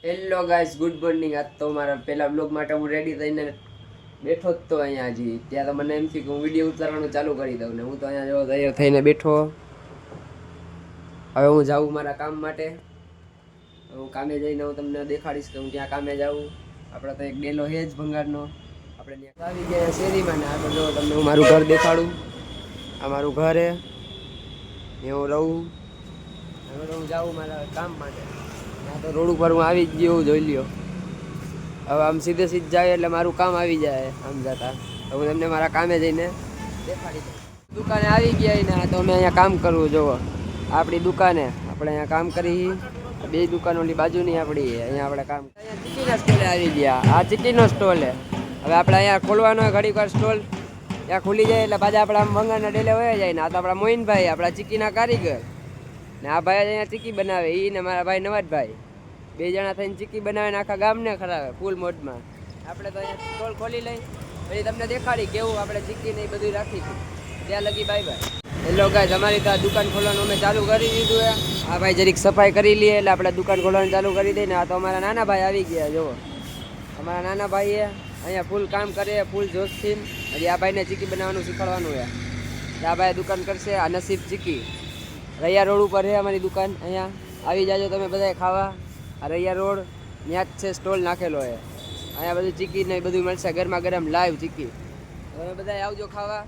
Hello guys, good morning. આજ તો મારા પહેલા બ્લોગ માટે હું રેડી થઈને બેઠો જ તો અહીંયા હજી. ત્યાં તો મને એમ થયું કે હું વિડીયો ઉતારવાનું ચાલુ કરી દઉં ને હું તો અહીંયા જો તૈયાર થઈને બેઠો. હવે હું જાઉં મારા કામ માટે. હું કામે જઈને હું તમને દેખાડીશ કે હું ત્યાં કામે જાઉં. આપણે તો એક ડેલો છે જ ભંગારનો. આપણે ત્યાં આવી ગયા શેરીમાં ને આગળ જો તમને હું મારું ઘર દેખાડું. આ મારું ઘર છે, હું રહું. હવે તો હું જાઉં મારા કામ માટે. તો રોડ ઉપર હું આવી જ ગયો, જોઈ લ્યો. હવે આમ સીધે જાય એટલે મારું કામ આવી જાય આમ જતા. તો હું તમને મારા કામે જઈને દેખાડી દઉં. દુકાને આવી ગયા ને તો અમે અહીંયા કામ કરવું. જોવો આપણી દુકાને આપણે અહીંયા કામ કરી. બે દુકાનોની બાજુની આપણી અહીંયા આપણે કામ. અહીંયા ચીકીના સ્ટોલે આવી ગયા. આ ચીકીનો સ્ટોલ છે. હવે આપણે અહીંયા ખોલવાનો ઘડીક વાર સ્ટોલ. ત્યાં ખુલી જાય એટલે પાછા આપણા આમ ભંગારના ડેલે વયા જાય ને. આ તો આપણા મોહિનભાઈ, આપણા ચીકીના કારીગર ને. આ ભાઈ અહીંયા ચીકી બનાવે. એ ને મારા ભાઈ નવાજભાઈ, બે જણા થઈને ચીકી બનાવે ને આખા ગામને ખરાવે ફૂલ મોડમાં. આપણે તો અહીંયા સ્ટોલ ખોલી લઈ પછી તમને દેખાડી કેવું આપણે ચીકી ને એ બધું રાખીશું. ત્યાં લગી બાય બાય. હેલો ગાઈસ, અમારી તો આ દુકાન ખોલવાનું અમે ચાલુ કરી દીધું છે. આ ભાઈ જરીક સફાઈ કરી લઈએ એટલે આપણે દુકાન ખોલવાનું ચાલુ કરી દઈએ ને. આ તો અમારા નાના ભાઈ આવી ગયા. જુઓ અમારા નાના ભાઈએ અહીંયા ફૂલ કામ કરે, ફૂલ જોશથી. હજી આ ભાઈને ચીકી બનાવવાનું શીખવાડવાનું છે. આ ભાઈ દુકાન કરશે. આ નસીબ ચીકી રૈયા રોડ ઉપર છે અમારી દુકાન. અહીંયા આવી જાજો તમે બધાએ ખાવા. આ રૈયા રોડ ત્યાં જ છે, સ્ટોલ નાખેલો છે. અહીંયા બધું ચીકી ને બધું મળશે, ગરમા ગરમ લાઈવ ચીકી. તમે બધા આવજો ખાવા.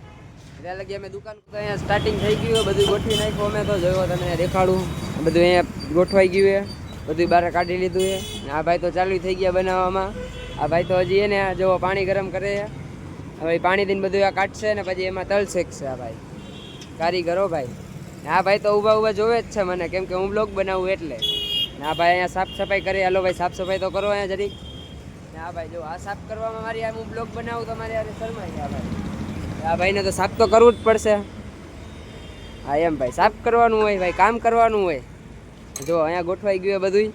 ત્યાં લગી અમે દુકાન તો અહીંયા સ્ટાર્ટિંગ થઈ ગયું, બધું ગોઠવી નાખ્યું. અમે તો જોયો તમને દેખાડું, બધું અહીંયા ગોઠવાઈ ગયું છે, બધું બહાર કાઢી લીધું છે. આ ભાઈ તો ચાલુ થઈ ગયા બનાવવામાં. આ ભાઈ તો હજી એને જો પાણી ગરમ કરે છે. હવે પાણી દઈને બધું આ કાઢશે ને પછી એમાં તલ શેકશે. આ ભાઈ કારીગરો ભાઈ. આ ભાઈ તો ઊભા જોવે જ છે મને, કેમ કે હું બ્લોગ બનાવું એટલે. આ ભાઈ અહીંયા સાફ સફાઈ કરે. હાલો ભાઈ સાફ સફાઈ તો કરો અહીંયા જરીક. હા ભાઈ જો આ સાફ કરવામાં મારી હું બ્લોગ બનાવું તો મારે યાર શરમાઈ. આ ભાઈ, આ ભાઈને તો સાફ તો કરવું જ પડશે. હા એમ ભાઈ, સાફ કરવાનું હોય ભાઈ, કામ કરવાનું હોય. જો અહીંયા ગોઠવાઈ ગયું બધું.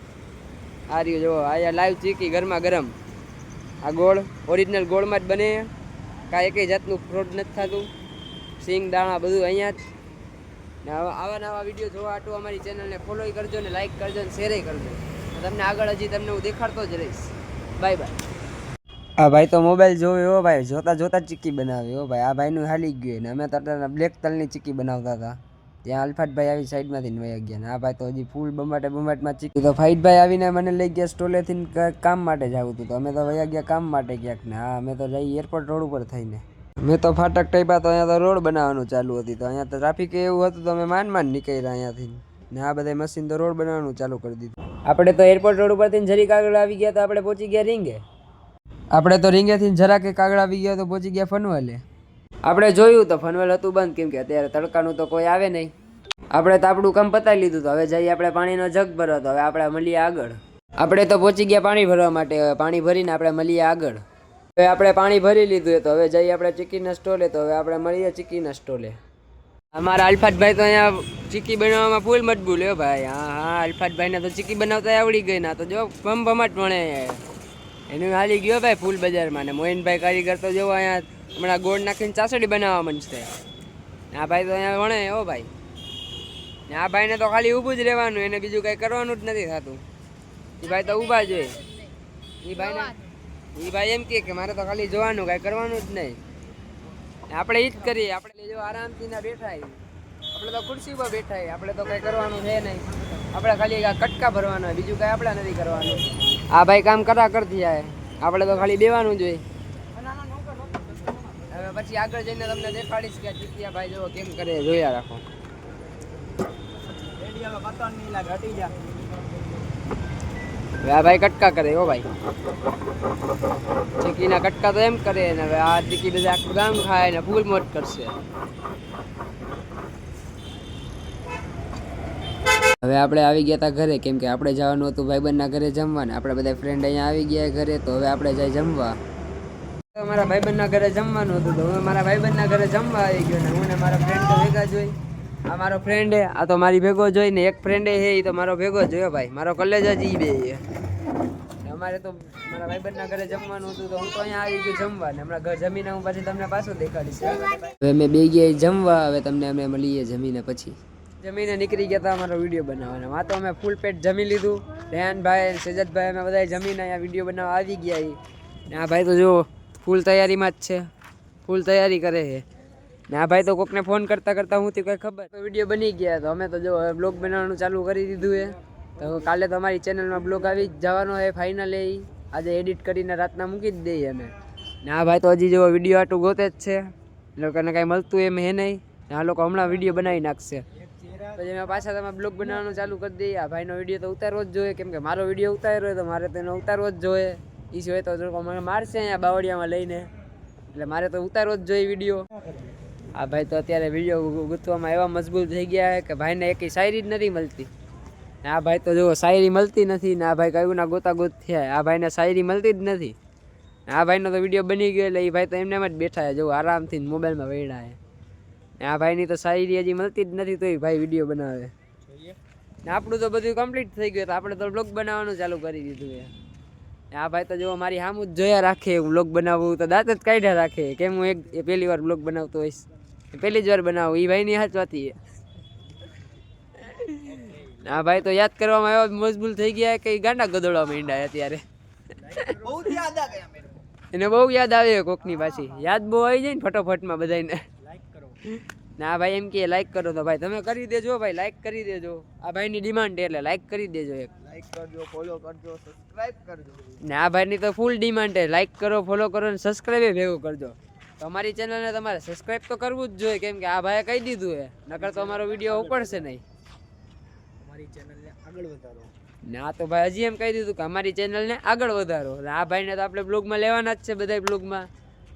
આ રહ્યું જો અહીંયા લાઈવ ચીકી ગરમા ગરમ. આ ગોળ ઓરિજિનલ ગોળમાં જ બને. કાંઈ એકેય જાતનું ફ્રોડ નથી થતું. સિંગ દાણા બધું અહીંયા જ. ને આવા નવા વિડીયો જોવા આટલું અમારી ચેનલને ફોલો કરજો ને લાઈક કરજો ને શેર કરજો. તમને આગળ હજી તમને હું દેખાડતો જ રહીશ. Bye bye. આ ભાઈ તો મોબાઈલ જોવે હો ભાઈ, જોતા જોતા ચીકી બનાવે હો ભાઈ. આ ભાઈનું હાલી ગયું ને અમે તો બ્લેક તલની ચીકી બનાવતા હતા. ત્યાં અલ્ફાટભાઈ આવી સાઈડમાંથી વયા ગયા ને આ ભાઈ તો હજી ફૂલ બમાટમાં ચીકી. તો ફાઈટભાઈ આવીને મને લઈ ગયા સ્ટોલેથી કામ માટે જવું હતું. તો અમે તો વયા ગયા કામ માટે ક્યાંક ને. હા અમે તો જઈ એરપોર્ટ રોડ ઉપર થઈને. મેં તો ફાટક ટાઈપા તો અહીંયા તો રોડ બનાવવાનું ચાલુ હતી. તો અહીંયા તો ટ્રાફિક એવું હતું તો અમે માંડ નીકળ્યા અહીંયાથી ને. આ બધા મશીન તો રોડ બનાવવાનું ચાલુ કરી દીધું. આપણે તો એરપોર્ટ રોડ ઉપરથી જરીક આગળ આવી ગયા તો આપણે પહોંચી ગયા રીંગે. આપણે તો રીંગેથી જરાક આગળ આવી ગયા તો પહોંચી ગયા ફનવેલે. આપણે જોયું તો ફનવેલ હતું બંધ, કેમ કે અત્યારે તડકાનું તો કોઈ આવે નહીં. આપણે તો આપણું કામ પતાવી લીધું. તો હવે જઈએ આપણે પાણીનો જગ ભરવા. તો હવે આપણે મળીએ આગળ. આપણે તો પહોંચી ગયા પાણી ભરવા માટે. પાણી ભરીને આપણે મળીએ આગળ. હવે આપણે પાણી ભરી લીધું તો હવે જઈએ આપણે ચીકીના સ્ટોલે. તો હવે આપણે મળીએ ચીકીના સ્ટોલે. અમારા અલ્ફાટભાઈ તો અહીંયા ચીકી બનાવવામાં ફૂલ મજબૂત હો ભાઈ. હા અલ્ફાટભાઈને તો ચીકી બનાવતા આવડી ગઈ ના. તો જો ભમાટ વણે એનું હાલી ગયો ભાઈ ફૂલ બજારમાં. ને મોહિનભાઈ કારીગર તો જો અહીંયા હમણાં ગોળ નાખીને ચાસડી બનાવવા માંડશે. આ ભાઈ તો અહીંયા વણે હો ભાઈ. ને આ ભાઈને તો ખાલી ઊભું જ રહેવાનું, એને બીજું કંઈ કરવાનું જ નથી થતું. એ ભાઈ તો ઊભા જ હોય. એ ભાઈ એમ કે મારે તો ખાલી જોવાનું, કાંઈ કરવાનું જ નહીં. આપણે એ જ કરીએ. આપણે જો આરામથી ના બેઠા. આપણે તો ખુરશી ઉપર બેઠા. આપણે તો કંઈ કરવાનું છે નહીં. આપણે ખાલી કટકા ભરવાના, બીજું કાંઈ આપણે નથી કરવાનું. આ ભાઈ કામ કરતી જાય. આપણે તો ખાલી બેવાનું જ હોય. હવે પછી આગળ જઈને તમને દેખાડીશ કે ચીકિયા ભાઈ જો કેમ કરે, જોયા રાખો. આ ભાઈ કટકા કરે હો ભાઈ. ચીકીના કટકા તો એમ કરે ને. હવે આ ચીકી બધા આખું ગામ ખાય ને ફૂલ મોજ કરશે. હવે આપણે આવી ગયા હતા ઘરે, કેમ કે આપણે જવાનું હતું ભાઈબંધના ઘરે જમવા ને. આપણે બધા ફ્રેન્ડ અહીંયા આવી ગયા ઘરે. તો હવે આપણે જઈ જમવા. મારા ભાઈબંધના ઘરે જમવાનું હતું તો હું મારા ભાઈબંધના ઘરે જમવા આવી ગયો ને. હું ને મારા ફ્રેન્ડ તો ભેગા જોઈ. આ મારો ફ્રેન્ડ હે, આ તો મારી ભેગો જોઈ ને. એક ફ્રેન્ડ હે એ તો મારો ભેગો જોયો ભાઈ. મારો કોલેજ જ ઈ બે છે. અમારે તો મારા ભાઈબંધના ઘરે જમવાનું હતું તો હું તો અહીંયા આવી ગયો જમવા ને. હમણાં ઘર જમીને હું પછી તમને પાછું દેખાડીશ. હવે મેં બે ગયા જમવા. હવે તમને અમે મળીએ જમીને પછી. જમીને નીકળી ગયા હતા અમારો વિડીયો બનાવવાના. આ તો અમે ફૂલ પેટ જમી લીધું. રેહાનભાઈ સેજતભાઈ અમે બધા જમીને અહીંયા વિડીયો બનાવવા આવી ગયા. ને આ ભાઈ તો જો ફૂલ તૈયારીમાં જ છે, ફૂલ તૈયારી કરે છે. ને આ ભાઈ તો કોકને ફોન કરતાં કરતાં હું કંઈ ખબર વિડીયો બની ગયા. તો અમે તો જો બ્લોગ બનાવવાનું ચાલુ કરી દીધું છે. તો કાલે તો અમારી ચેનલમાં બ્લોગ આવી જ જવાનો છે ફાઇનલી. આજે એડિટ કરીને રાતના મૂકી જ દઈએ અમે. ને આ ભાઈ તો હજી જો વિડીયો આટલું ગોતે જ છે, એ લોકોને કાંઈ મળતું એમ હે નહીં. ને આ લોકો હમણાં વિડીયો બનાવી નાખશે. પછી મેં પાછા તમે બ્લોગ બનાવવાનું ચાલુ કરી દઈએ. આ ભાઈનો વિડીયો તો ઉતારવો જ જોઈએ, કેમ કે મારો વિડીયો ઉતાર્યો તો મારે તો એનો ઉતારવો જ જોઈએ. એ સિવાય તો મને મારશે અહીંયા બાવળિયામાં લઈને, એટલે મારે તો ઉતારવો જ જોઈએ વિડીયો. આ ભાઈ તો અત્યારે વિડીયો ગૂંથવામાં એવા મજબૂત થઈ ગયા છે કે ભાઈને એકી શાયરી જ નથી મળતી. ને આ ભાઈ તો જુઓ શાયરી મળતી નથી. ને આ ભાઈ કયું ના ગોતાગોત થયા. આ ભાઈને શાયરી મળતી જ નથી. આ ભાઈનો તો વિડીયો બની ગયો એટલે એ ભાઈ તો એમને જ બેઠા છે, જો આરામથી મોબાઈલમાં વેડા છે. ને આ ભાઈની તો શાયરી હજી મળતી જ નથી, તો એ ભાઈ વિડીયો બનાવે. ને આપણું તો બધું કમ્પ્લીટ થઈ ગયું, તો આપણે તો બ્લોગ બનાવવાનું ચાલુ કરી દીધું છે. આ ભાઈ તો જો મારી સામું જ જોયા રાખે, હું બ્લોગ બનાવું તો દાંત જ કાઢ્યા રાખે. કેમ હું પહેલી વાર બ્લોગ બનાવતો હોઈશ, પહેલી જ વાર બનાવું. એ ભાઈની હાચવાતી છે. આ ભાઈ તો યાદ કરવામાં એવા મજબૂર થઈ ગયા કે ગાંડા ગદોડવા માંડ્યા અત્યારે. એને બહુ યાદ આવે કોકની પાછી, યાદ બહુ આવી જાય ને ફટોફટમાં બધાને. ને આ ભાઈ એમ કે લાઈક કરો, તો ભાઈ તમે કરી દેજો, ભાઈ લાઈક કરી દેજો. આ ભાઈની ડિમાન્ડ એટલે લાઈક કરી દેજો, એક લાઈક કરજો, ફોલો કરજો, સબસ્ક્રાઇબ કરજો. ને આ ભાઈની તો ફૂલ ડિમાન્ડ છે, લાઈક કરો, ફોલો કરો ને સબસ્ક્રાઇબ ભેગું કરજો. તો અમારી ચેનલને તમારે સબસ્ક્રાઇબ તો કરવું જ જોઈએ, કેમ કે આ ભાઈએ કહી દીધું છે, નકર તો અમારો વિડીયો ઉપડશે નહીં. અમારી ચેનલને આગળ વધારો. ને આ તો ભાઈ હજી એમ કહી દીધું કે અમારી ચેનલને આગળ વધારો. આ ભાઈને તો આપણે બ્લોગમાં લેવાના જ છે, બધા બ્લોગમાં.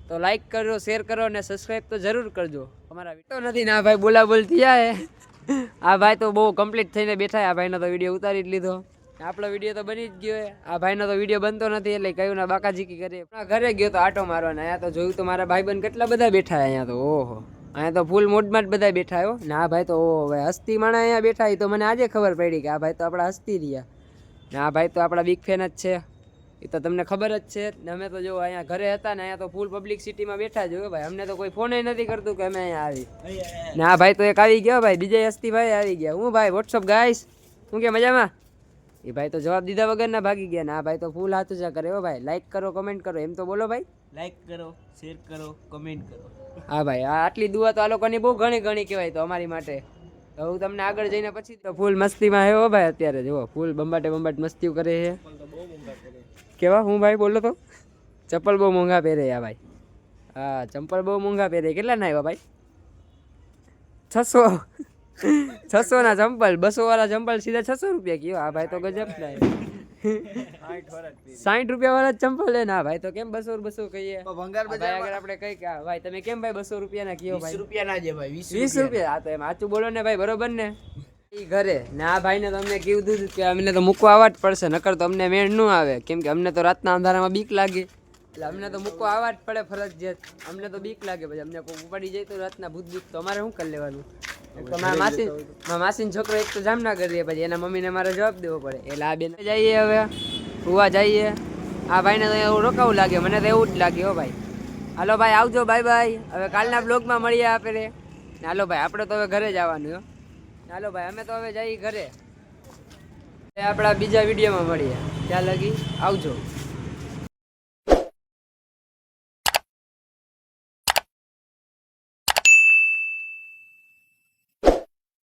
તો લાઈક કરો, શેર કરો અને સબસ્ક્રાઇબ તો જરૂર કરજો. અમારા વિડીયો નથી ને આ ભાઈ બોલા બોલ થયા હે. આ ભાઈ તો બહુ કમ્પ્લીટ થઈને બેઠા. આ ભાઈનો તો વિડીયો ઉતારી જ લીધો. આપણો વિડીયો તો બની જ ગયો હે. આ ભાઈનો તો વિડીયો બનતો નથી, એટલે કયું ના બાકાજીકી કરે. ઘરે ગયો તો આટો મારવાના. અહીંયા તો જોયું તો મારા ભાઈબંધ કેટલા બધા બેઠા અહીંયા તો. ઓહો, અહીંયા તો ફૂલ મોડમાં જ બધા બેઠા આવ્યો. ને આ ભાઈ તો ઓહો ભાઈ હસ્તી માણા અહીંયા બેઠા. એ તો મને આજે ખબર પડી કે આ ભાઈ તો આપણા હસ્તી રહ્યા. ને આ ભાઈ તો આપણા બિગ ફેન જ છે, એ તો તમને ખબર જ છે. ને અમે તો જો અહીંયા ઘરે હતા ને અહીંયા તો ફૂલ પબ્લિક સિટીમાં બેઠા જ હોય ભાઈ. અમને તો કોઈ ફોન નથી કરતું કે અમે અહીંયા આવી. ને આ ભાઈ તો એક આવી ગયો ભાઈ, બીજે હસ્તી ભાઈ આવી ગયા. હું ભાઈ વોટ્સઅપ ગાઈસ, હું કે મજામાં? એ ભાઈ તો જવાબ દીધા વગર ના ભાગી ગયા. ને આ ભાઈ તો ફૂલ હાથ ઊંચા કરે. હો ભાઈ લાઈક કરો, કમેન્ટ કરો, એમ તો બોલો ભાઈ. લાઈક કરો, શેર કરો, કમેન્ટ કરો. હા ભાઈ, આ આટલી દુઆ તો આ લોકોની બહુ ઘણી ઘણી કહેવાય તો અમારી માટે. તો હું તમને આગળ જઈને પછી તો ફૂલ મસ્તીમાં હે. હો ભાઈ અત્યારે જુઓ ફૂલ બંબાટે બંબાટ મસ્તી કરે છે. કેવા હું ભાઈ બોલો તો ચપ્પલ બહુ મોંઘા પહેરે આ ભાઈ. હા ચંપલ બહુ મોંઘા પહેરે. કેટલા ના આવ્યા ભાઈ? 600 ના ચંપલ. 200 વાળા ચંપલ સીધા 600 રૂપિયા કયો. આ ભાઈ તો ગજબ થાય. 60 રૂપિયા વાળા ચંપલ હે. ના ભાઈ તો કેમ 200 કહીએ ભાઈ? અગર આપણે કઈ કે ભાઈ તમે કેમ ભાઈ 200 રૂપિયા ના કયો ભાઈ? 20 રૂપિયા ના છે ભાઈ, 20 રૂપિયા. હા તો એમ સાચું બોલો ને ભાઈ, બરોબર ને? ઘરે ને આ ભાઈને તો અમને કીધું કે અમને તો મૂકવા આવવા જ પડશે, નકર તો અમને મેળ ન આવે. કેમ કે અમને તો રાતના અંધારામાં બીક લાગે, એટલે અમને તો મૂકવા આવવા જ પડે ફરજિયાત. અમને તો બીક લાગે, પછી અમને કોઈ ઉપાડી જાય તો રાતના ભૂત ભૂત તો અમારે શું કરી લેવાનું? એક તો મારા માસીનો છોકરો એક તો જામનગર રહે, પછી એના મમ્મીને મારે જવાબ દેવો પડે. એટલે આ બેન જઈએ હવે ફુવા જઈએ. આ ભાઈને તો એવું રોકાવું લાગે, મને તો એવું જ લાગે. હો ભાઈ હાલો ભાઈ આવજો, બાય બાય. હવે કાલના બ્લોગમાં મળીએ આપણે. હાલો ભાઈ આપણે તો હવે ઘરે જવાનું. હો હાલો ભાઈ અમે તો હવે જઈએ ઘરે. આપણા બીજા વિડીયોમાં મળીએ. ત્યાં લગી આવજો.